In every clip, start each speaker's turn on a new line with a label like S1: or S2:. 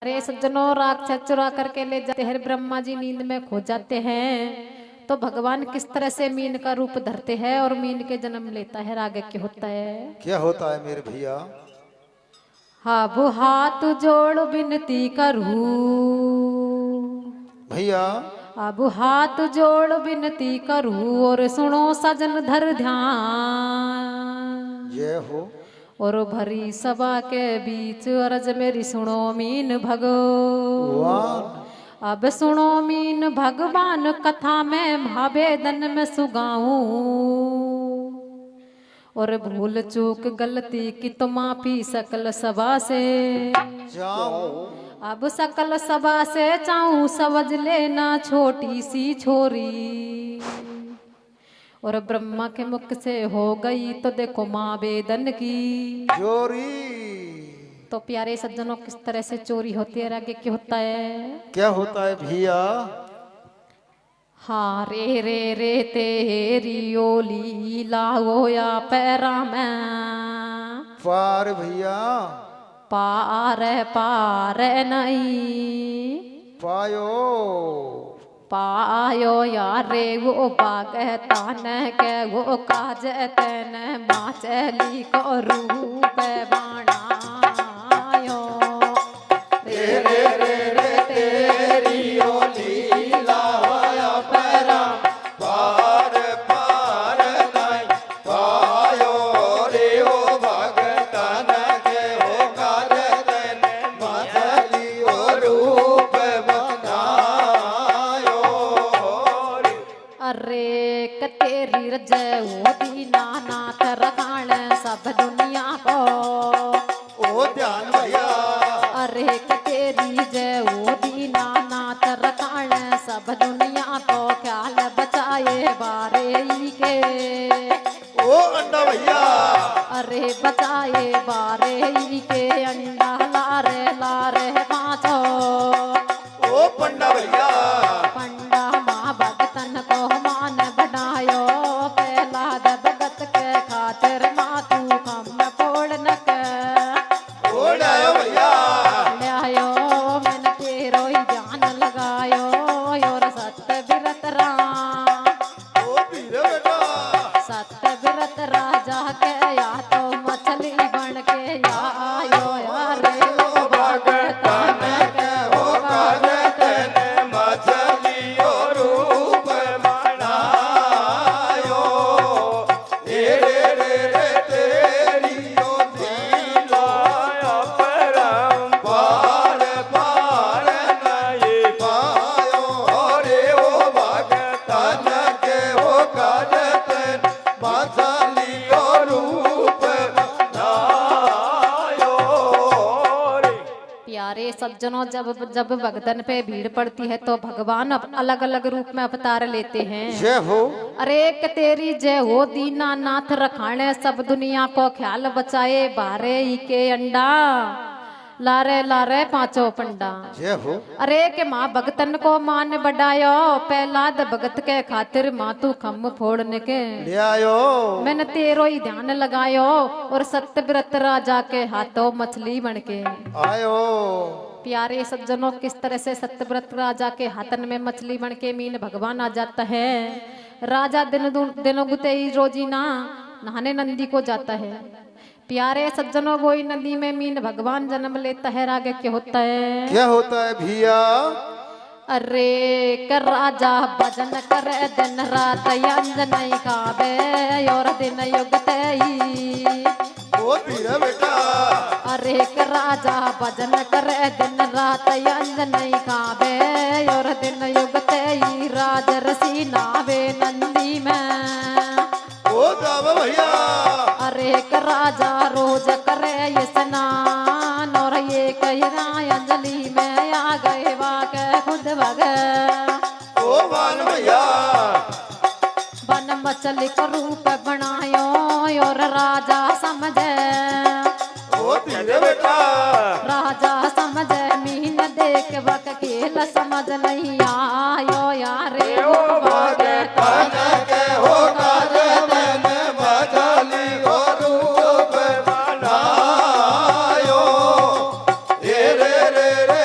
S1: अरे सज्जनों, राक्षस चुरा करके ले जाते हैं। ब्रह्मा जी नींद में खो जाते हैं तो भगवान किस तरह से मीन का रूप धरते हैं और मीन के जन्म लेता है। आगे क्या होता है?
S2: क्या होता है मेरे भैया?
S1: हाँ, वो हाथ जोड़ विनती करूं
S2: भैया
S1: अब हाथ जोड़ विनती करूं और सुनो सजन धर ध्यान।
S2: जय हो।
S1: और भरी सभा के बीच अर्ज मेरी सुनो मीन
S2: वाह।
S1: अब सुनो मीन भगवान कथा में भावेदन में सुगाऊं। और भूल चूक गलती की तो माफी सकल सभा से
S2: जाऊं।
S1: अब सकल सभा से चाहूं समझ लेना छोटी सी छोरी। और ब्रह्मा के मुख से हो गई तो देखो माँ वेदन की
S2: चोरी।
S1: तो प्यारे सज्जनों, किस तरह से चोरी होती है? आगे क्या होता है?
S2: क्या होता है भैया?
S1: हाँ, रे रे रे तेरी ओ लीला होया पैरा में
S2: पार भैया
S1: पार पार नहीं
S2: पायो।
S1: पायो यार रे वो बागता न के वो काज तन माचली को रूप बनायो। रे रे रे रे तेरी ओ लीला होया पैरा
S2: पार पार नहीं पायो रे ओ भगतन के हो कारतन मछली ओ रूप बनायो।
S1: अरे कतेरी रजय वो दीना नाथ रखाण सब दुनिया को।
S2: ओ ध्यान भैया।
S1: अरे कतेरी जय वो दीना नाथ रखाण सब दुनिया को। ख्याल बचाए बारे ही के
S2: ओ अंडा भैया।
S1: अरे बचाए बारे ही के अंडा लारे पाँचो।
S2: ओ पंडा भैया।
S1: पंडा माँ भगतन को मान बढ़ायो। प्रहलाद भगत के खातिर मातू कम फोड़ न के
S2: ओढ़ायो भैया।
S1: ल्यायो मन तेरो ही ध्यान लगायो। और सत्य विरत राम
S2: ओ धीरे बेटा।
S1: सत्य विरत राजा के या तो मछली बन के या आयो यार
S2: ओ भगतन के हो कारतन मछली ओ रूप बनायो। रे रे रे रे तेरी ओ लीला परम पार पार नहीं पायो रे ओ भगतन के हो कारतन मछली ओ रूप बनायो रे।
S1: प्यारे सज्जनों, जब भगतन पे भीड़ पड़ती है तो भगवान अलग अलग रूप में अवतार लेते हैं।
S2: जय हो।
S1: अरे एक तेरी जय हो दीना नाथ रखाणे सब दुनिया को। ख्याल बचाए बारे ही के अंडा लारे पांचों पंडा।
S2: जय हो।
S1: अरे के माँ भगतन को मान बढ़ायो। प्रहलाद भगत के खातिर माँ तू खम फोड़ने के
S2: ले आयो।
S1: मैंने तेरो ही ध्यान लगायो। और सत्यव्रत राजा के हाथों मछली बन के
S2: आयो।
S1: प्यारे सज्जनों, किस तरह से सत्यव्रत राजा के हाथन में मछली बन के मीन भगवान आ जाता है। राजा दिनों गुते ही रोजीना नहाने नंदी को जाता है। प्यारे सज्जनों, वही नदी में मीन भगवान जन्म लेता है। आगे क्या होता है?
S2: क्या होता है भैया?
S1: अरे कर राजा भजन करे दिन रात अंजन खावे। और दिन युगते ही
S2: ओ धीरे बेटा।
S1: अरे कर राजा भजन करे दिन रात अंजन खावे। और दिन युगते ही राज रसी नावे नंदी में।
S2: ओ जावा भैया।
S1: अरे एक राजा रोज करे ये स्नान। और ये कहना अंजलि में आ गए वाके खुद भगे।
S2: ओ मान भैया।
S1: बन मछली का रूप बनायो। और राजा समझे
S2: ओ धीरे बेटा।
S1: राजा समझे मीन देख वक खेल समझ नहीं आयो यार
S2: ओ भगतन के हो कारतन मछली ओ रूप बनायो। रे रे रे रे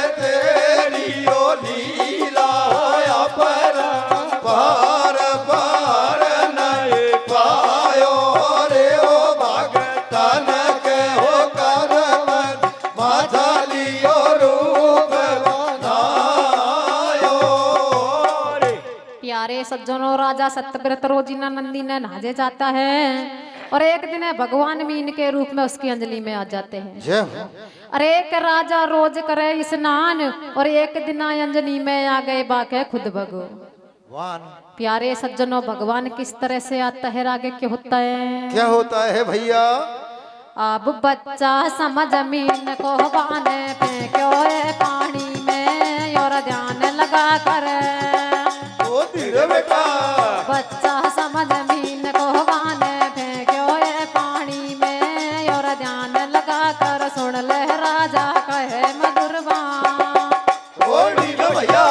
S1: प्यारे सज्जनों, राजा सत्यव्रत रोजीना नंदी ने नहाजे जाता है और एक दिन भगवान मीन के रूप में उसकी अंजलि में आ जाते हैं।
S2: जय हो।
S1: अरे एक राजा रोज करे स्नान और एक दिन अंजलि में आ गए बाके खुद भगवान। प्यारे सज्जनों, भगवान किस तरह से आता है, आगे क्या होता है?
S2: क्या होता है भैया?
S1: अब बच्चा समझ मीन को बाने फेंक्यो है पानी में और ध्यान लगा कर।
S2: ओ धीरे बेटा।
S1: बच्चा समझ मीन को बाने फेंक्यो है पानी में और ध्यान लगा कर। सुन ले राजा कहे मधुर बात।
S2: ओ ढीला भैया।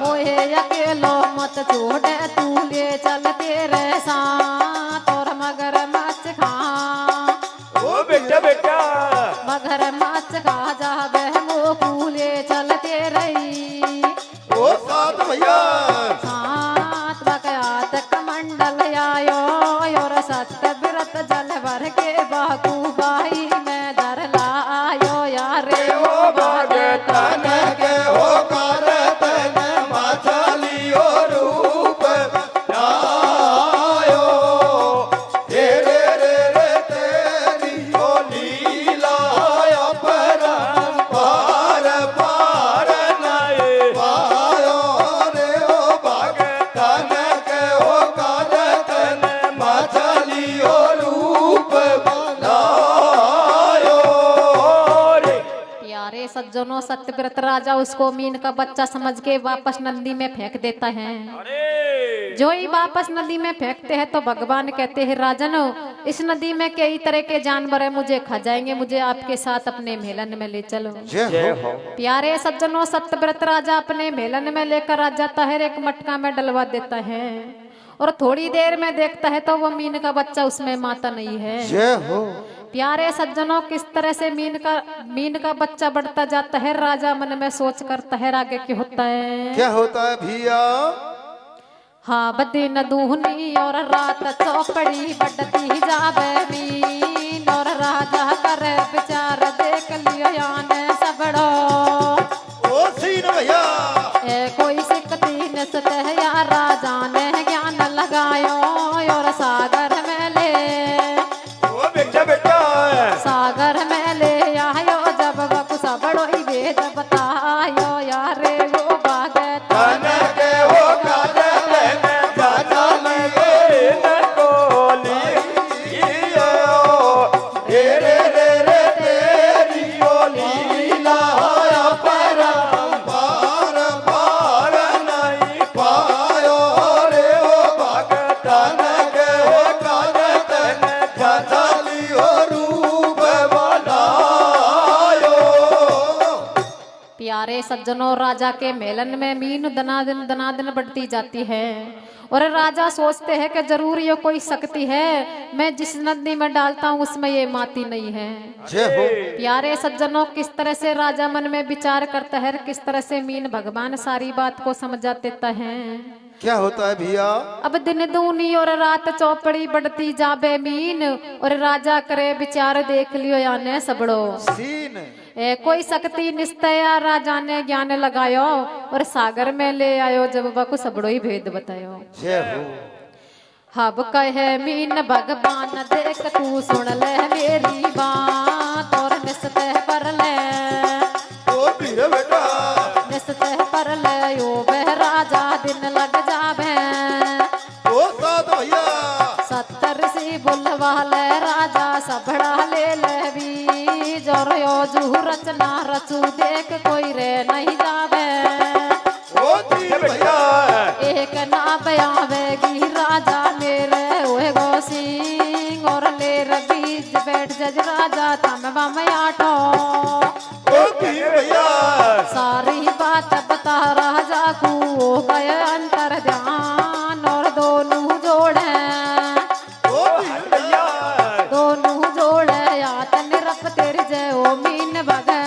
S1: मोहे अकेलो मत छोड़े, तू ले चल तेरे साथ और मगरमच्छ खा।
S2: ओ बेटा बेटा।
S1: मगरमच्छ खा जावे वो फूले चलते रही।
S2: ओ साथ भैया।
S1: साथ बकयात कमंडल आयो और सत्यव्रत जल भर के बाई में दर लायो। यारे
S2: ओ भगतन के हो करतन मछली ओ रूप आयो। हे रे रे रे तेरी ओ लीला अपरंपार पार नहीं पायो रे। ओ भगतन के हो करतन मछली ओ रूप आयो रे।
S1: प्यारे सज्जनों, सत्यव्रत राजा उसको मीन का बच्चा समझ के वापस नदी में फेंक देता है। जो ही वापस नदी में फेंकते हैं तो भगवान कहते हैं, राजनो इस नदी में कई तरह के जानवर है, मुझे खा जाएंगे, मुझे आपके साथ अपने मेलन में ले चलो।
S2: जय हो।
S1: प्यारे सज्जनों, सत्यव्रत राजा अपने मेलन में लेकर आ जाता है, एक मटका में डलवा देता है और थोड़ी देर में देखता है तो वो मीन का बच्चा उसमें माता नहीं है।
S2: जय हो।
S1: प्यारे सज्जनों, किस तरह से मीन का बच्चा बढ़ता जाता है, राजा मन में सोच करता है आगे क्या होता है।
S2: क्या होता है भैया?
S1: हाँ बदिन दूहनी और रात चौपड़ी बढ़ती जावे मीन और राजा करे विचार देख लियो याने सबड़ो।
S2: ओ सीन भैया।
S1: ए कोई सिकती न सतह या राजा ने ज्ञान लगायो और सागर में ले।
S2: ओ बेटा बेटा।
S1: सागर में ले आयो जब बकु सबड़ो ही वेद बतायो। यारे वो भागत
S2: तन के हो करतन मछली ओ लीला। हे रे रे रे तेरी ओ लीला अपरंपार पार नहीं पायो रे। ओ भगतन के हो करतन मछली ओ रूप बनायो।
S1: प्यारे सज्जनों, राजा के मेलन में मीन दनादन बढ़ती जाती है और राजा सोचते हैं कि जरूर ये कोई शक्ति है, मैं जिस नदी में डालता हूँ उसमें ये माती नहीं है।
S2: जय हो।
S1: प्यारे सज्जनों, किस तरह से राजा मन में विचार करता है, किस तरह से मीन भगवान सारी बात को समझा देता है।
S2: क्या होता है भैया?
S1: अब दिन दूनी और रात चौपड़ी बढ़ती जाबे मीन और राजा करे विचार देख लियो याने सबड़ो।
S2: सीन।
S1: कोई शक्ति निश्चय राजा ने ज्ञान लगायो और सागर में ले आयो जब बकु सबड़ो ही भेद बतायो।
S2: जय हो।
S1: हब कहे मीन भगवान देख तू सुन ले मेरी बात और निश्चय पर ले।
S2: ओ धीरे बेटा।
S1: निश्चय पर ले यो वह राजा दिन लग जावे।
S2: ओ साथ भैया।
S1: 70 सी बुलवा ले राजा सबड़ा ले ले बीज और यो जू रचना रचू देख कोई रे नहीं जावे।
S2: ओ धीरे भैया।
S1: एक ना बयावेगी राजा मेरे ओए गो सिंह और ले बीज बैठ जज राजा तम बम आटो।
S2: ओ धीरे भैया।
S1: सारी बात बता राजा को हो गए अंतर ध्यान और दोनों जोड़े।
S2: ओ धीरे भैया।
S1: दोनों जोड़े यात निरप तेरी जय ओ मीन भगे।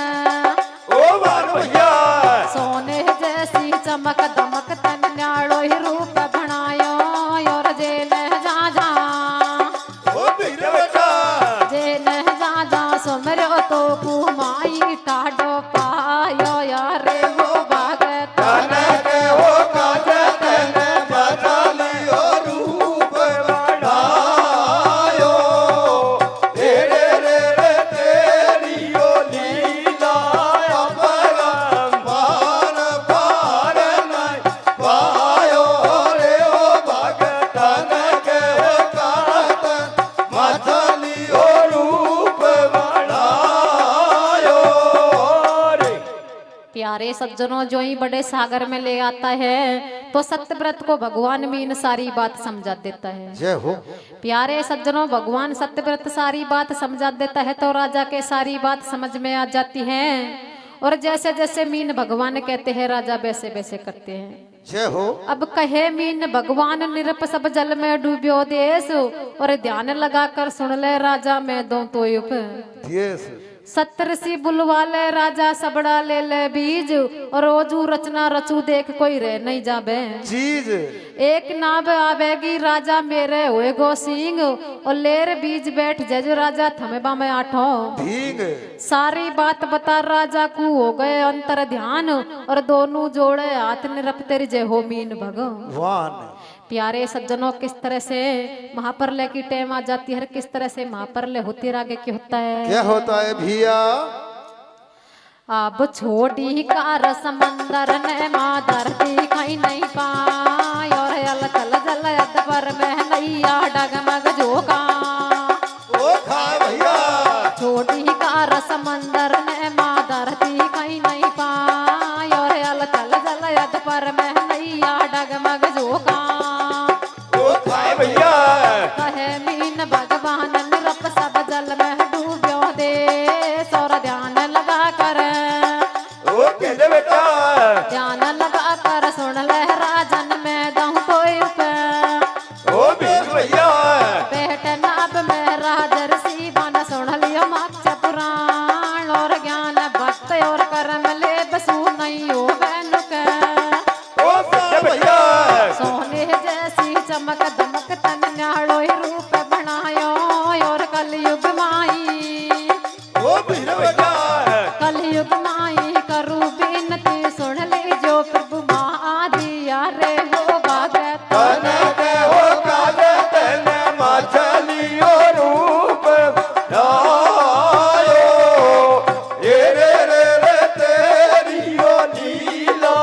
S2: ओ बार भैया।
S1: प्यारे सज्जनों, जो ही बड़े सागर में ले आता है तो सत्यव्रत को भगवान मीन सारी बात समझा देता है।
S2: जय हो।
S1: प्यारे सज्जनों, भगवान सत्यव्रत सारी बात समझा देता है तो राजा के सारी बात समझ में आ जाती है, और जैसे जैसे मीन भगवान कहते हैं राजा वैसे वैसे करते हैं।
S2: जय हो।
S1: अब कहे मीन भगवान निरप सब जल में डूब्यो देश, और ध्यान लगाकर सुन ले राजा मैं दो तो
S2: यस।
S1: सत्तरसी बुलवा ले राजा सबड़ा ले ले बीज, और रोजू रचना रचू देख कोई रह नहीं जाबे
S2: चीज।
S1: एक नाब आवेगी राजा मेरे हुए गो सिंह, और लेर बीज बैठ जज राजा थमेबा में आठो
S2: भीग।
S1: सारी बात बता राजा को हो गए अंतर ध्यान, और दोनों जोड़े हाथ निरप तेरी जय हो मीन भगवान। प्यारे सज्जनों, किस तरह से महाप्रलय की टेम आ जाती है, किस तरह से महाप्रलय होती आगे क्या होता है।
S2: क्या होता है भैया।
S1: अब छोटी कार समंदर ने मादर दिखाई नहीं पाई, और अल चल जल पर में नैया डगमग झोंका।
S2: ओ खा भैया।
S1: छोटी कार समंदर ने मादर दिखाई नहीं पाई, और अल चल जल पर में नैया डगमग झोंका।
S2: भैया
S1: कहे मीन भगवान निरप सब जल में डूब्यो देश, और ध्यान लगा कर
S2: ओ कहले बेटा
S1: ध्यान लगा कर सुन ले राजन में दहु कोई पे।
S2: ओ भैया
S1: बैठ नाब में राजर्षि बन सुन लियो मोक्ष पुराण, और ज्ञान भक्त और कर्म ले बसु नहीं हो बैनुक।
S2: ओ भैया
S1: सोने जैसी चमक दमक तन न्याड़ो ही रूप बनायो, और कलयुग माई
S2: ओ बेटा
S1: कलयुग माई करू बिनती सुन ली जो प्रभु महादिया रे हो भागत।
S2: तने के हो काले तने मछलियो रूप लायो, ये रे तेरियो नीला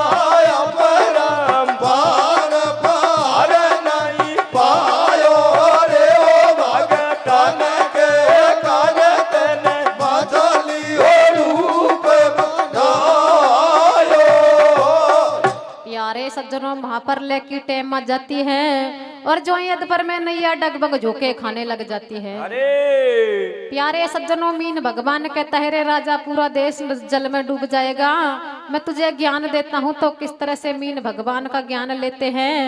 S2: अपरंपार पार नहीं पायो रे ओ भगत। तने के काले तने मछलियो रूप लायो।
S1: प्यारे सज्जनों, महाप्रलय की टेम आ जाती है, और जो यद पर में नैया डगबग झोंके खाने लग जाती है।
S2: अरे
S1: प्यारे सज्जनों, मीन भगवान कहता है रे राजा पूरा देश जल में डूब जाएगा, मैं तुझे ज्ञान देता हूँ। तो किस तरह से मीन भगवान का ज्ञान लेते हैं,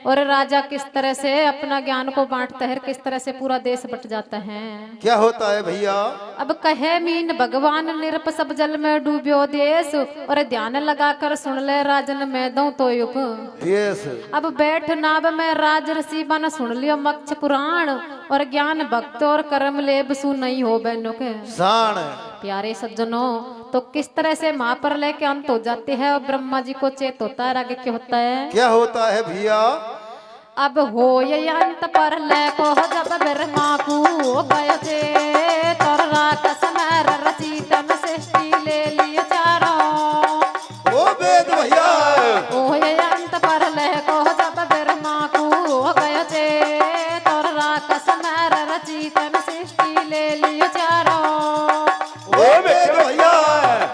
S1: और राजा किस तरह से अपना ज्ञान को बांटता है, किस तरह से पूरा देश बट जाता है।
S2: क्या होता है भैया।
S1: अब कहे मीन भगवान निरप सब जल में डूब्यो देश, और ध्यान लगाकर सुन ले राजन मैं दऊं तो
S2: यस।
S1: अब बैठ नाब में राजर्षि बन सुन लियो मोक्ष पुराण, और ज्ञान भक्त और कर्म ले बसु नहीं हो बहनों के
S2: शान।
S1: प्यारे सज्जनों, तो किस तरह से महाप्रलय के अंत हो जाते हैं, और ब्रह्मा जी को चेत होता है, आगे क्या होता है।
S2: क्या होता है भैया।
S1: अब हो ये अंत प्रलय को जब ब्रह्मा को गयो चेत, और राक्षस मैर रचितन सृष्टि ले लियो चारों।
S2: ओ वेद भैया
S1: ओ ये अंत प्रलय को जब ब्रह्मा को गयो चेत, और राक्षस मैर रचितन सृष्टि ले लियो चारों।
S2: ओ वेद भैया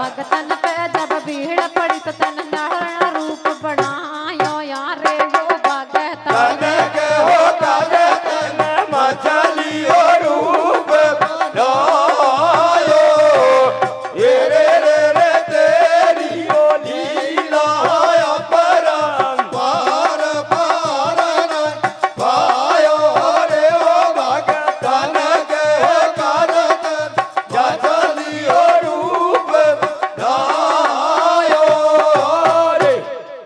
S1: भगतन पे जब भीड़ पड़ी तो तन नारायण रूप बनायो, यार रे वो भगत।
S2: तने के हो काले तने मछलियो रूप लायो, ये रे तेरियो नीला अपरंपार पार नहीं पायो रे ओ भगत। तने के काले तने मछलियो रूप लायो रे।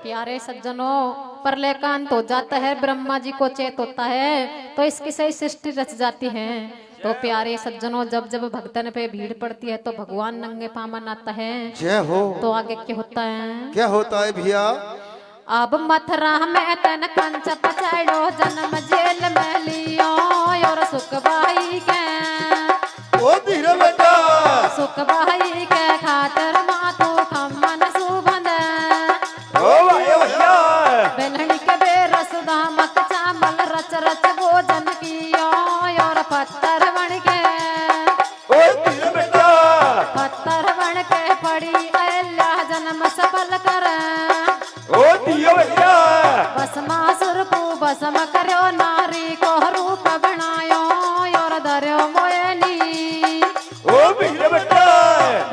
S1: प्यारे सज्जनों, प्रलय का अंत हो जाता है, ब्रह्मा जी को चेत होता है, तो इसकी सही सृष्टि रच जाती है। तो प्यारे सज्जनों, जब जब भक्तन पे भीड़ पड़ती है तो भगवान नंगे पामन आता है।
S2: जय हो।
S1: तो आगे क्या होता है।
S2: क्या होता है भैया।
S1: अब मथुरा में तन कंच पचाड़ो जन्म जेल में लियो, और सुखबाई के
S2: ओ धीरे बेटा
S1: सुखबाई के खातर मातू खम्मन सुबंद।
S2: ओ भैया
S1: बेलनी के बेरस दामक चावल रच रच भोजन कियो, और पत्थर बन के
S2: ओ धीरे बेटा
S1: पत्थर बन के पड़ी अय्या जन्म पल कर
S2: ओ दियो बेटा
S1: भस्मासुर को भस्म करो नारी को रूप बनायो और धर्यो मोयनी
S2: ओ वीर बेटा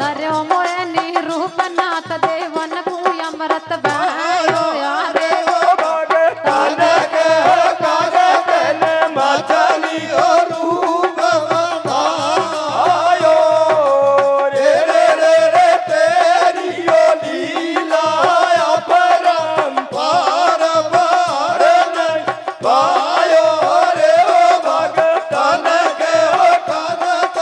S1: धर्यो मोयनी रूप नाथ देवन को अमृत भयो यारे
S2: ओ भगतान के कागज ने मछली और रूप बनायो रे रे रे रे तेरी ओ लीला अपरंपार पार नहीं पायो रे ओ भगतान के कागज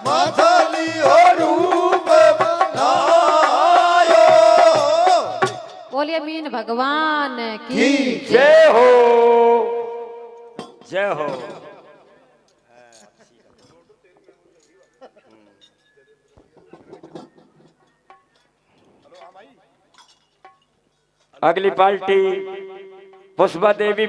S2: मछली और रूप बनायो
S1: बोलिए मीन भगवान की
S2: की जय हो जय हो। अगली पार्टी पुष्पा देवी